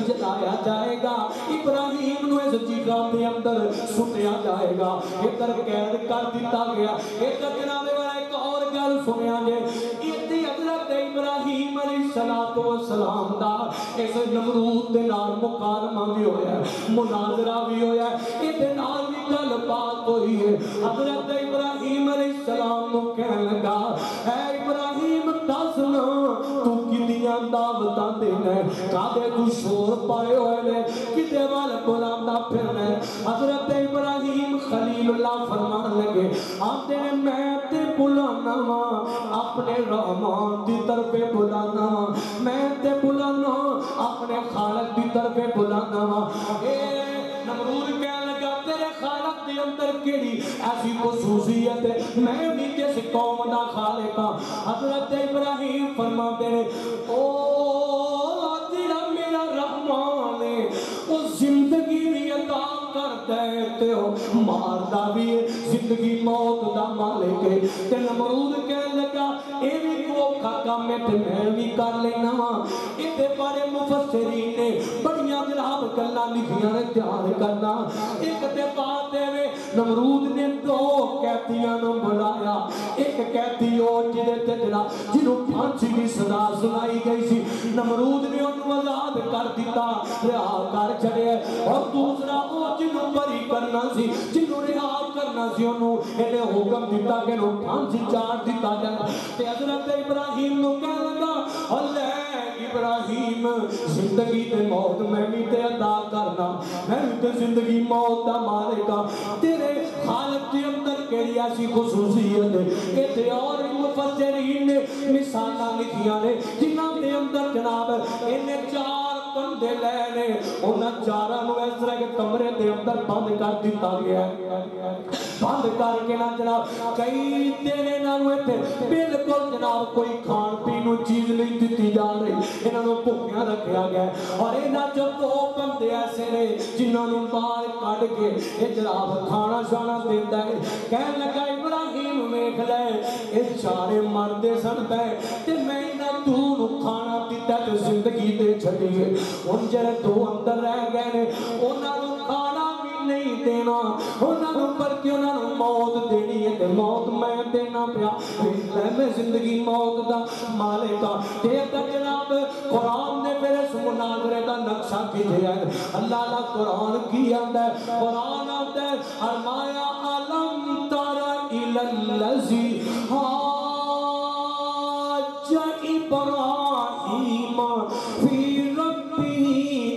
جلایا جائے گا ابراہیم نو اس جگہ کے اندر سٹیا جائے گا ادھر قید کر دیتا گیا ادھر جناب والا ایک اور گل سنیا جے اتنی حضرت ابراہیم علیہ السلام دا اس نمرود دے نال مکالمہ بھی ہویا ہے مناظرہ بھی ہویا ہے ادھر نال بھی گل بات ہوئی ہے حضرت ابراہیم علیہ السلام نو کہنے لگا اے ابراہیم دسنا تو کتنیاں دعوتاں دینا ہے کعبے تو شور پائے ہوئے نے کتے والے بلانا پھرنا ہے حضرت ابراہیم خلیل اللہ فرمان لگے آتے ہیں میں تے بلانا اپنے رحمان دی طرف بلانا میں تے بلانا اپنے خالق دی طرف بلانا اے نمرود کہنے لگا تیرے خالق دی اندر کیڑی ایسی خصوصیت ہے میں بھی کس قوم دا خالق ہاں حضرت ابراہیم فرماتے ہیں او تیرا میرا رحمان ہے وہ زندگی بھی عطا کرتا ہے بیٹھے ہو ماردا بھی زندگی موت دا مالک ہے تے نمرود کہنے لگا اے بھی کوکھا کام ہے تے میں بھی کر لینا وا اتے بارے مفسرین نے بڑیاں جناب گلاں لکھیاں نے دھیان کرنا ایک تے بات ہے نمرود نے دو قیدیاں نو بلایا ایک قیدی او جدے تے جنوں پھانسی دی سزا سنائی گئی سی نمرود نے انہوں آزاد کر دیتا رہا کر چھڑے اور دوسرا وہ جنہوں بری کرنا سی جنہوں رہا کرنا سی انہوں انہیں حکم دیتا کہ انہوں پھانسی چار دیتا جائے تے حضرت ابراہیم نو کہہ لگا اللہ ابراہیم زندگی تے موت میں بھی تے عطا کرنا میں بھی تے زندگی موت دا مالکا تیرے خالق کے اندر کیڑی ایسی خصوصیت ہے کہ اور مفسرین نے مثالاں لکھیاں نے جنہاں دے اندر جناب انہیں چار کنڈے لینے انہاں چاراں نو اس طرح کے کمرے دے اندر بند کر دیتا گیا بند کر کے نہ جناب کئی دینے نہ ہوئے تھے بالکل جناب کوئی کھان پینو چیز نہیں دیتی جا رہی انہاں نو بھوکیاں رکھیا گیا اور انہاں جو دو بندے ایسے نے جنہاں نو باہر کڈ کے یہ جناب کھانا شانا دیندا ہے کہنے لگا ابراہیم ویکھ لے یہ چارے مردے سن پے تے میں انہاں دو کھانا دیتا تے زندگی دے چھڈیے ہن جڑے دو اندر رہ گئے نے انہاں نو کھانا بھی نہیں دینا انہاں نو بلکہ انہاں نو موت دینی ہے تے موت میں دینا پیا میں زندگی موت دا مالکا تے جناب قرآن نے پھر اس مناظرے دا نقشہ کھینچیا ہے اللہ اللہ قرآن کی آندا ہے قرآن آندا ہے فرمایا علم تر الی الذی حاج ابراہیم فی ربہ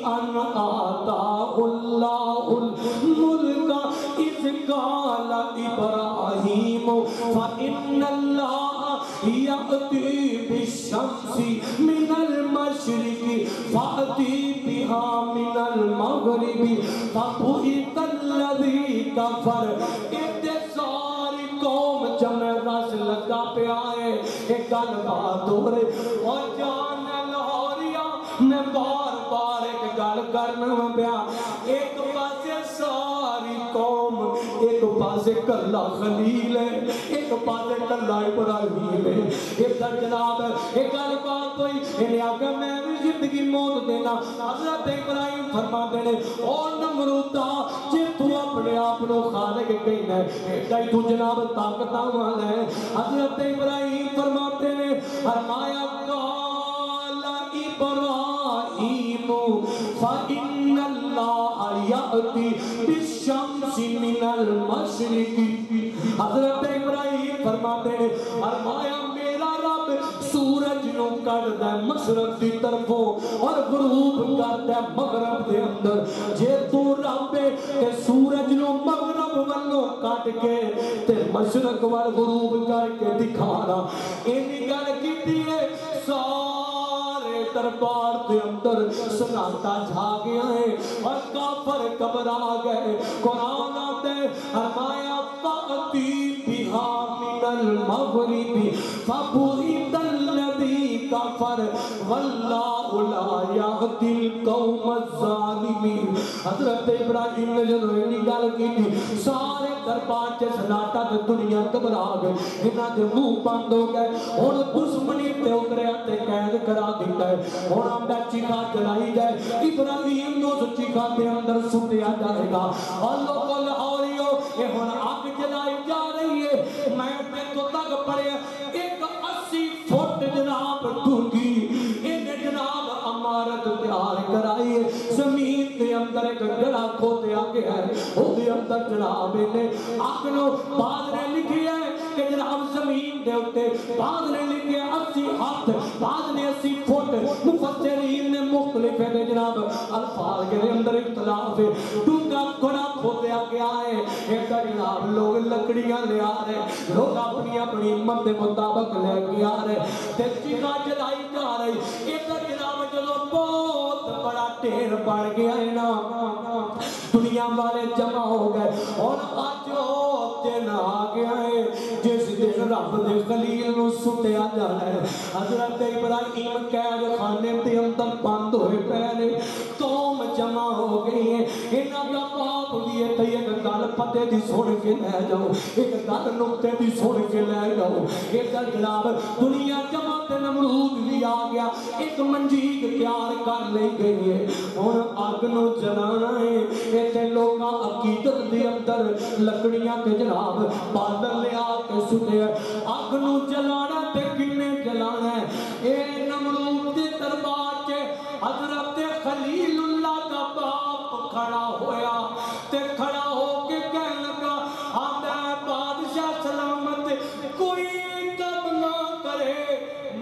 ان آتاہ اللہ الملک اذ قال ابراہیم فإن اللہ یأتی بالشمس من المشرق فأتی بها من المغرب فبہت الذی کفر ساری قوم جمع رس لگا پہ آئے ایک گل بات ہو رہے اور جان لاہوریا میں بار بار ایک گل کرنا پیا ایک پاسے ساری قوم ایک پاسے کلا خلیل ہے ایک پاسے کلا ابراہیم ہے ایک جناب ایک گل بات ہوئی انہیں آگا میں بھی زندگی موت دینا حضرت ابراہیم فرما دینے اور نمروتا جب تو اپنے آپ نو خالق کہنا ہے کئی تو جناب طاقتہ والا ہے حضرت ابراہیم فرماتے ہیں فرمایا قال ابراہیم فإن اللہ یأتی بالشمس من المشرق حضرت ابراہیم فرماتے ہیں فرمایا میرا رب سورج نو کڈدا ہے مشرق دی طرفوں اور غروب کردا ہے مغرب دے اندر جے تو رب تے سورج نو مغرب والوں کٹ کے تے مشرق وال غروب کر کے دکھانا اینی گل کیتی ہے سارے دربار دے اندر سناٹا چھا گیا ہے اور کافر گھبرا گئے قرآن آتا ہے فرمایا فأتی بہا من المغرب فبہت الذی کفر واللہ لا یہدی القوم الظالمین حضرت ابراہیم نے جو روحنی گل کی تھی سارے دربار کے سناٹا تے دنیا گھبرا گئے انہاں دے منہ بند ہو گئے ہن دشمنی تے اتریا تے قید کرا دیتا ہے ہن آندا چیخا چلائی جائے ابراہیم نو چیخا دے اندر سٹیا جائے گا اور لوگوں لاہوریو یہ ہن آگ جلائی جا رہی ہے میں تے تو تک پڑے ایک 80 فٹ جناب ڈونگی انہیں جناب عمارت تیار کرائی ہے زمین کے اندر ایک گڑا کھوتیا گیا ہے وہ دے اندر جناب انہیں آگنو بعد نے لکھی ہے کہ جناب زمین دے ہوتے بعد نے لکھی ہے 80 ہاتھ بعد نے 80 فٹ مفسرین نے مختلف ہے جناب الفاظ کے اندر اختلاف ہے ڈونگا گڑا کھوتیا گیا ہے ایک جناب لوگ لکڑیاں لے آ رہے لوگ اپنی اپنی ہمت کے مطابق لے کے آ رہے تیسیقہ جلائی جا رہی ایک جناب جلو بہت بڑا ٹھیر پڑ گیا ہے نا دنیا والے جمع ہو گئے اور آج دن آ گیا ہے جس دن رب دے خلیل نو سٹیا جانا ہے حضرت ابراہیم قید خانے تے اندر بند ہوئے پے نے قوم جمع ہو گئی ہے انہاں دا باپ بھی ایتھے ایک گل پتے دی سن کے لے جاؤ، ایک گل نقطے دی سن کے لے جاؤ. ادھر جناب دنیا جمع تے نمرود بھی آ گیا، ایک منجیق تیار کر لی گئی ہے. ہن اگ نو جلانا ہے. ایتھے لوکاں عقیدت دے اندر لکڑیاں تے جناب بادل لیا کے سٹے. اگ نو جلانا تے کنے جلانا ہے؟ اے نمرود دے دربار چ حضرت خلیل اللہ دا باپ کھڑا ہویا تے کھڑا ہو کے کہنے لگا آدھا بادشاہ سلامت کوئی کم نہ کرے،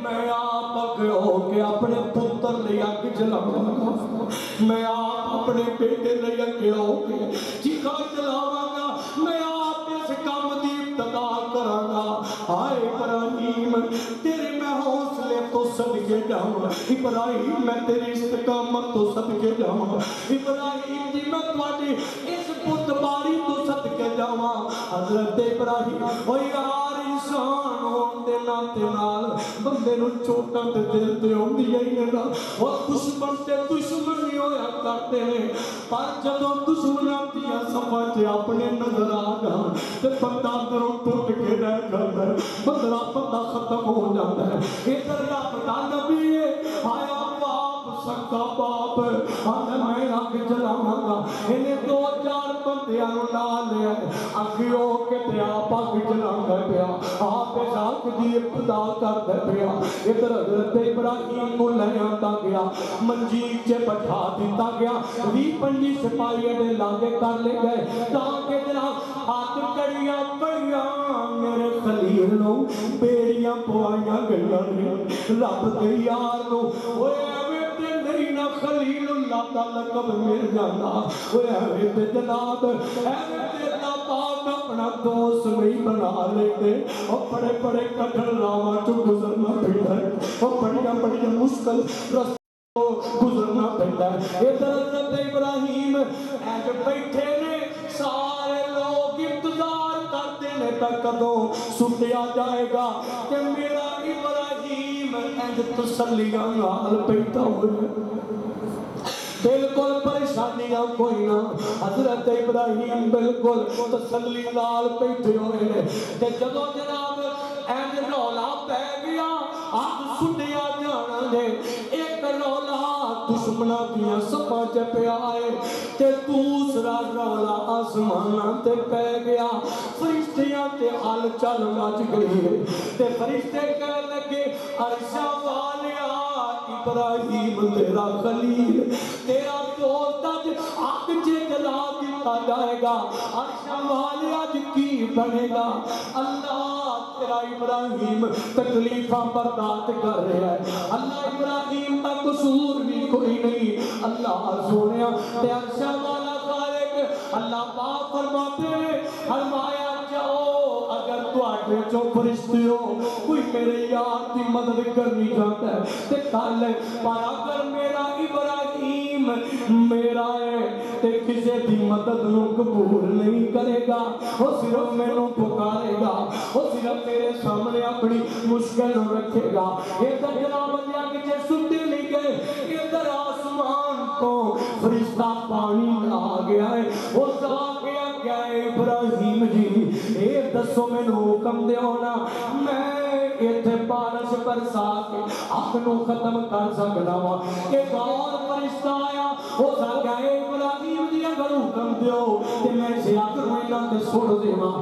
میں آپ اگے ہو کے اپنے پتر لے اگ جلاواں گا، میں آپ اپنے بیٹے لے اگے ہو کے چیخا جلاواں گا، میں آپ اس کام دی ابتدا کراں گا. ہائے ابراہیم تیرے میں حوصلے تو صدقے جاؤں، ابراہیم میں تیری استقامت تو صدقے جاؤں، ابراہیم جی میں تواڈی اس بت باری تو صدقے جاواں. حضرت ابراہیم او یار انسان ہون دے ناتے نال بندے نوں چوٹاں تے دل تے ہوندیاں ہی نے. او دشمن تے دشمن ہی ہویا کرتے ہیں، پر جدوں دشمناں دیاں صفاں تے اپنے نظر آ جان تے بندہ اندروں ٹوٹ کے رہ جاندا ہے، بندہ ختم ہو جاتا ہے. ادھر رب دا نبی آیا باپ سکتا باپ آدھا میں اگ جلاواں گا. انہیں 2-4 بندیاں نوں لا لیا اگے ہو کے تے آپ اگ جلاوندا پیا، آپ اس اگ دی ابتدا کردا پیا. ادھر حضرت ابراہیم کو لے آندا گیا، منجیق چ بٹھا دیتا گیا. 20-25 سپاہی دے لاگے کر لے گئے تاکہ جناب ہاتھ کڑیاں پڑیاں میرے خلیل نو بیڑیاں پوائیاں گئیاں نے رب دے یار نو. اوے ایویں تے نہیں نہ خلیل اللہ دا لقب مل جانا، اوے ایویں تے جناب ایویں تے اللہ پاک اپنا دوست نہیں بنا لیتے. او بڑے بڑے کٹھن راواں چوں گزرنا پیندا ہے، او بڑیاں مشکل گزرنا پیندا ہے. ادھر حضرت ابراہیم اج بیٹھے نے، سارے لوگ انتظار کرتے نے کدوں سٹیا جائے گا کہ میرا ابراہیم اج تسلیاں نال بیٹھا ہوئے، بالکل پریشانیاں کوئی نہ. حضرت ابراہیم بالکل تسلی نال بیٹھے ہوئے تے جدوں جناب اج رولا پہ گیا اگ سٹیا جانا دے. ایک رولا دشمناں دیاں صفاں چ پیا ہے تے دوسرا رولا آسماناں تے پہ گیا. فرشتیاں تے ہل چل مچ گئی تے فرشتے کہنے لگے عرش والیا ابراہیم تیرا خلیل تیرا دوست اج اگ چ جلا دتا جائے گا، عرش والیا اج کی بنے گا؟ اللہ تیرا ابراہیم تکلیفاں برداشت کر رہا ہے، اللہ ابراہیم کا قصور بھی کوئی نہیں. اللہ سونیا تے عرش والا خالق اللہ پاک فرماتے ہیں فرمایا جاؤ اگر تواڈے چوں فرشتے ہو کوئی میرے یار دی مدد کرنی چاہتا ہے تے کر لے، پر اگر میرا ابراہیم میرا ہے تے کسے دی مدد نو قبول نہیں کرے گا، وہ صرف مینوں پکارے گا، وہ صرف میرے سامنے اپنی مشکل رکھے گا. ادھر جناب دیا کہ سنتے نہیں گئے، ادھر آسمان کو فرشتہ پانی آ گیا ہے. وہ واقعہ کیا ہے ابراہیم جی اے دسو مینوں حکم دیو نا میں ایتھے بارش برسا کے اگ نو ختم کر سکدا وا. ایک اور فرشتہ آیا وہ سکیا اے ابراہیم جی اگر حکم دیو تے میں سے اگ نو انہاں تے سٹ دیواں.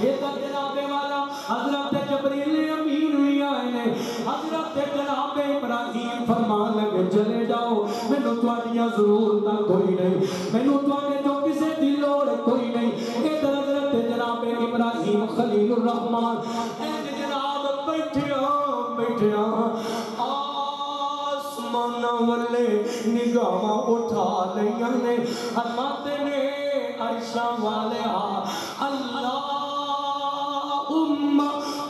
ادھر جناب والا حضرت جبریل امین بھی آئے نے. حضرت جناب ابراہیم فرمان لگے چلے جاؤ مینوں تواڈیاں ضرورتاں کوئی نہیں، مینوں تواڈے جو کسے دی لوڑ کوئی نہیں. ادھر حضرت جناب ابراہیم خلیل الرحمن جناب بیٹھیا آسمان والے نگاہاں اٹھا لیاں نے. فرماتے نے عرش والے اللہ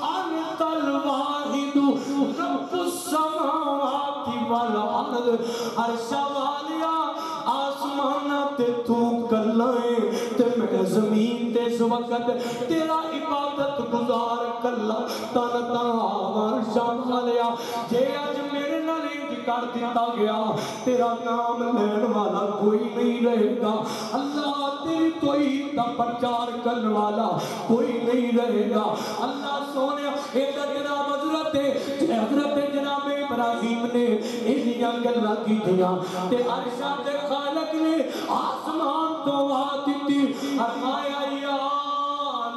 انت الواحد رب السماوات والارض. عرش والیا آسمان تے تو کلا ہے تے میں زمین تے اس وقت تیرا عبادت گزار کلا تن تا عرش والیا جے اج میرے نال کر دیتا گیا تیرا نام لین والا کوئی نہیں رہے گا اللہ تیری توحید کا پرچار کرنے والا کوئی نہیں رہے گا اللہ سونے ادھر جناب حضرت جناب ابراہیم نے انہیاں گلاں کیتیاں تے عرشاں دے خالق نے آسمان تو آواز دتی فرمایا یا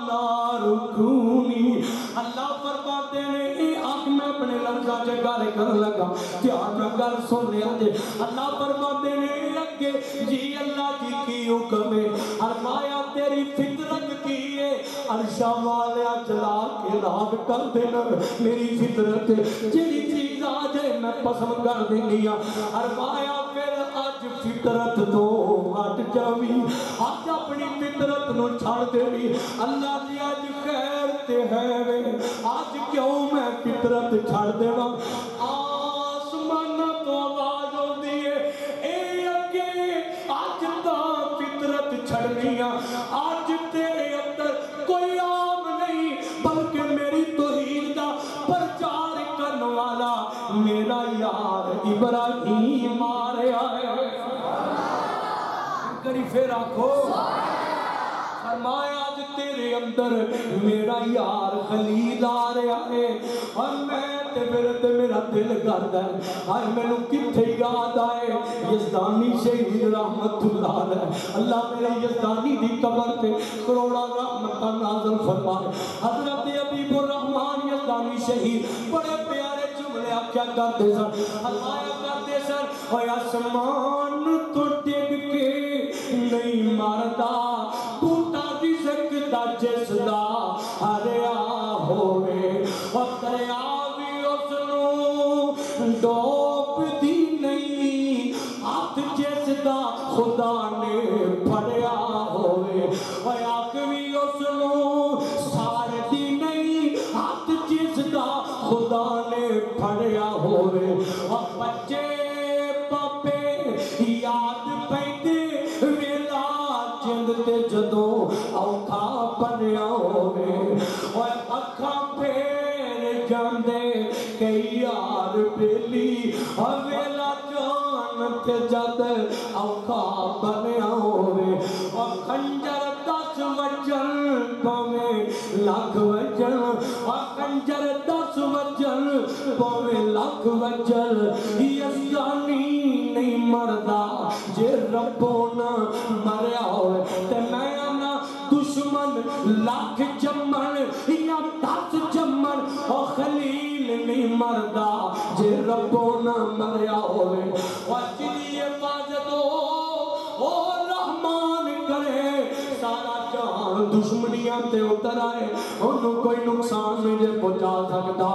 نار کونی اللہ فرماتے ہیں اے آگ میں اپنے لفظاں سے گل کر لگا دھیان نال گل سننے دے اللہ فرماتے ہیں اگے جی اللہ کی حکم ہے فرمایا تیری فطرت کی ہے عرشاں والیا جلا کے راگ کر دینا میری فطرت جیڑی چیز آج میں پسند کر دینی فرمایا پھر اج فطرت تو ہٹ جاوی اج اپنی فطرت نو چھڑ دیوی اللہ دی اج خیر تے ہے وے اج کیوں میں فطرت چھڑ دیواں آسمان تو آواز ہوندی ہے اے اگے اج تا فطرت چھڑنی اج تیرے اندر کوئی عام نہیں بلکہ میری توحید دا پرچار کرنے والا میرا یار ابراہیم آ رہا ہے کری پھر آکھو فرمایا آج تیرے اندر میرا یار خلیل آ رہا ہے اور میں تے میرا دل کردا ہے اور مینوں کتھے یاد آئے یزدانی شہید رحمت اللہ علیہ اللہ میرے یزدانی دی قبر پہ کروڑا رحمت نازل فرمائے حضرت حبیب الرحمن یزدانی شہید بڑے پیارے جملے کیا کرتے سن فرمایا کرتے سن اے آسمان تو ڈگ کے نہیں مردا بوٹا رزق دا جس دا ہریا ہوئے اور دریا بھی اس نو ڈوب دی نہیں ہاتھ جس دا خدا نے پھڑیا ہوئے اور آنکھ بھی اس نو سار دی نہیں ہاتھ جس دا خدا نے پھڑیا ہوئے اور بچے پاپے یاد پیندے ویلا جند تے جدوں اوکھا بنیا ہوئے اور اکھاں پھیر جاندے کئی یار بیلی اور ویلا جان تے جد اوکھا بنیا ہوئے اور خنجر 10 وجن پویں لاکھ وجن اور خنجر 10 وجن پویں لاکھ وجن یزدانی نہیں مردا جے ربوں نہ مریا ہوئے تے میں نہ دشمن لاکھ جمن یا 10 جمن او خلیل نہیں مردا جے ربوں نہ مریا ہوئے اور جدی حفاظت او رحمان کرے سارا جہان دشمنیاں تے اتر آئے انہوں کوئی نقصان نہیں جے پہنچا سکتا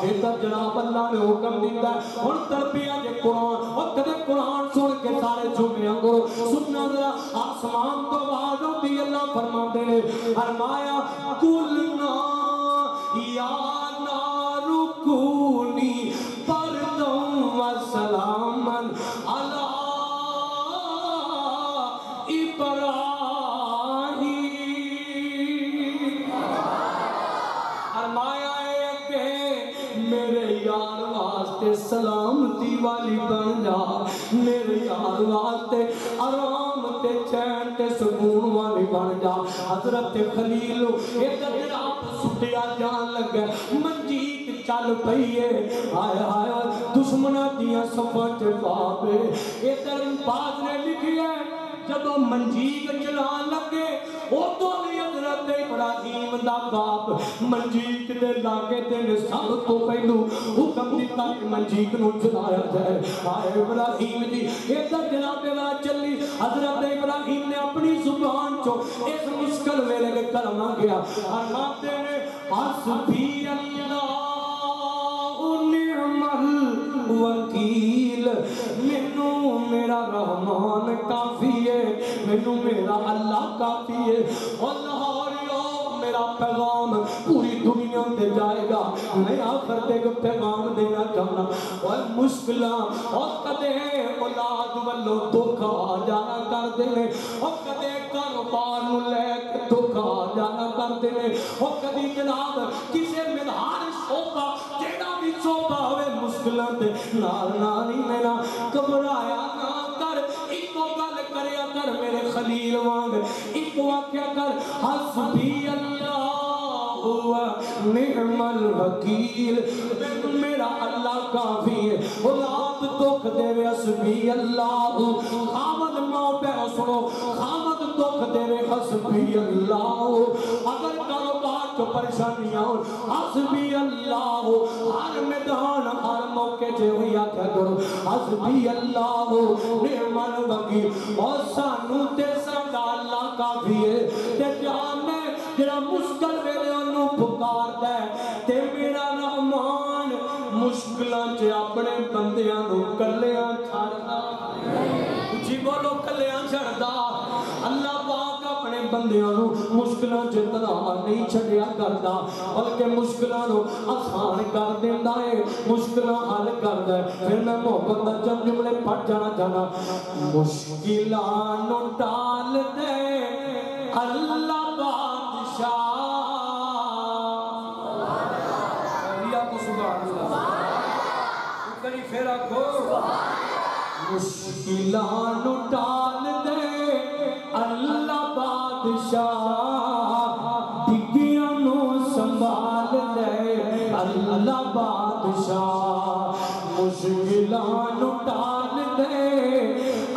ادھر جناب اللہ نے حکم دیتا ہے ان تربیہ دے قرآن اور کدے قرآن سن کے سارے جھومے انگو سننا ذرا آسمان تو آواز ہوتی اللہ فرما دے فرمایا قلنا یا نار کونی بردم و سلاما علی ابراہیم فرمایا ہے کہ میرے یار واسطے سلامتی والی بن جا میرے یار واسطے آرام تے چین تے سکون والی بن جا حضرت خلیل ادھر جناب سٹیا جان لگا منجیت چل پئیے ہائے ہائے دشمناں دیاں صفاں چ پاپے ادھر باز نے لکھیا جدوں منجیت چلان لگے ادوں بھی حضرت ابراہیم دا باپ منجیت دے لاگے تے نے سب تو پہلو حکم دیتا کہ منجیت نو چلایا جائے ہائے ابراہیم جی ادھر جناب والا چلی حضرت ابراہیم نے اپنی زبان چو اس مشکل ویلے کے کلمہ گیا فرماتے نے حسبی اللہ نعم الوکیل مینو میرا رحمان کافی ہے مینو میرا اللہ کافی ہے اور لاہوریو میرا پیغام پوری دنیا تے جائے گا میں آخر تے کو پیغام دینا چاہنا اور مشکلاں اور کدے اولاد والو دکھ آ جانا کر دینے اور کدے کاروبار نو لے کے دکھ آ جانا کر دینے اور کدی جناب کسے مدہار شوقا جیڑا بھی شوقا ہوئے مشکلاں تے نال نال ہی میرا گھبرایا نہ کر ایکو گل کریا کر میرے خلیل وانگ ایکو آکھیا کر حسبی اللہ نعم الوکیل میرا اللہ کافی ہے اولاد دکھ دے وے حسبی اللہ خامد ماں پہ سنو خامد دکھ دے وے حسبی اللہ اگر کاروبار کو پریشانیاں ہو حسبی اللہ ہر میدان ہر موقع جے ہوئی آکھا کرو حسبی اللہ نعم الوکیل اور سانو تے ساڈا اللہ کافی ہے تے جانے جڑا مشکل ویلے انہوں پکار دے تے میرا رحمان مشکلاں چے اپنے بندیاں نو کلیاں چھڑدا جی بولو کلیاں چھڑدا اللہ پاک اپنے بندیاں نو مشکلاں چے تنہا نہیں چھڑیا کردا بلکہ مشکلاں نو آسان کر دیندا ہے مشکلاں حل کردا ہے پھر میں محبت دا چند جملے پڑھ جانا چاہنا مشکلاں نو ٹال دے اللہ بادشاہ پھر آکھو مشکلاں نو ٹال دے اللہ بادشاہ ڈگیاں نو سنبھال دے اللہ بادشاہ مشکلاں نو ٹال دے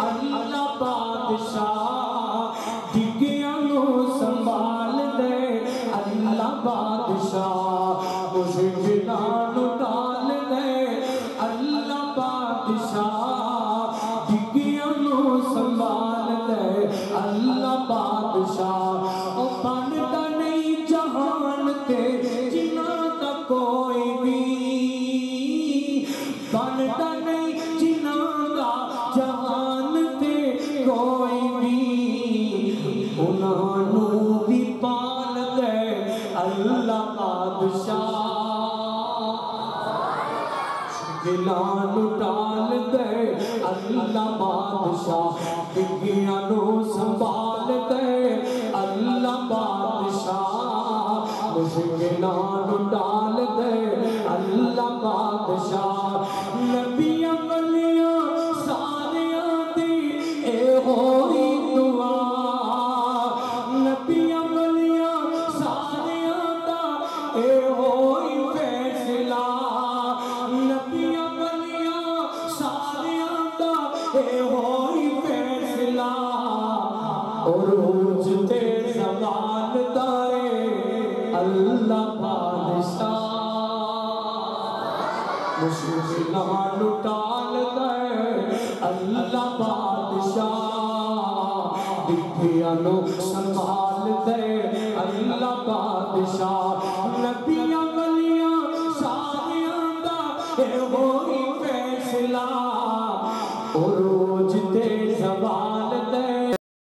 اللہ بادشاہ ڈگیاں نو سنبھال دے اللہ بادشاہ مشکلاں نو ٹال دے اللہ بادشاہ ڈگیاں نو سنبھال دے اللہ بادشاہ او بنتا نہیں جہان تے جنہاں دا کوئی بھی بنتا نہیں جنہاں دا جہان تے کوئی بھی انہاں نو بھی پال دے اللہ بادشاہ مشکلاں نو ٹال دے اللہ بادشاہ ڈگیاں نو سنبھال دے اللہ بادشاہ مشکلاں نو ٹال دے اللہ بادشاہ نبیاں ولیاں ساریاں دی اے ہوئی دعا نبیاں ولیاں ساریاں دا اے ہوئی فیصلہ نبیاں ولیاں ساریاں دا اے ہوئی فیصلہ عروج تے زمان دائے اللہ بادشاہ مشکلاں نو ٹال دے اللہ بادشاہ ڈگیاں نو سنبھال دے اللہ بادشاہ نبیاں ولیاں ساریاں دا اے ہوئی فیصلہ عروج تے زمان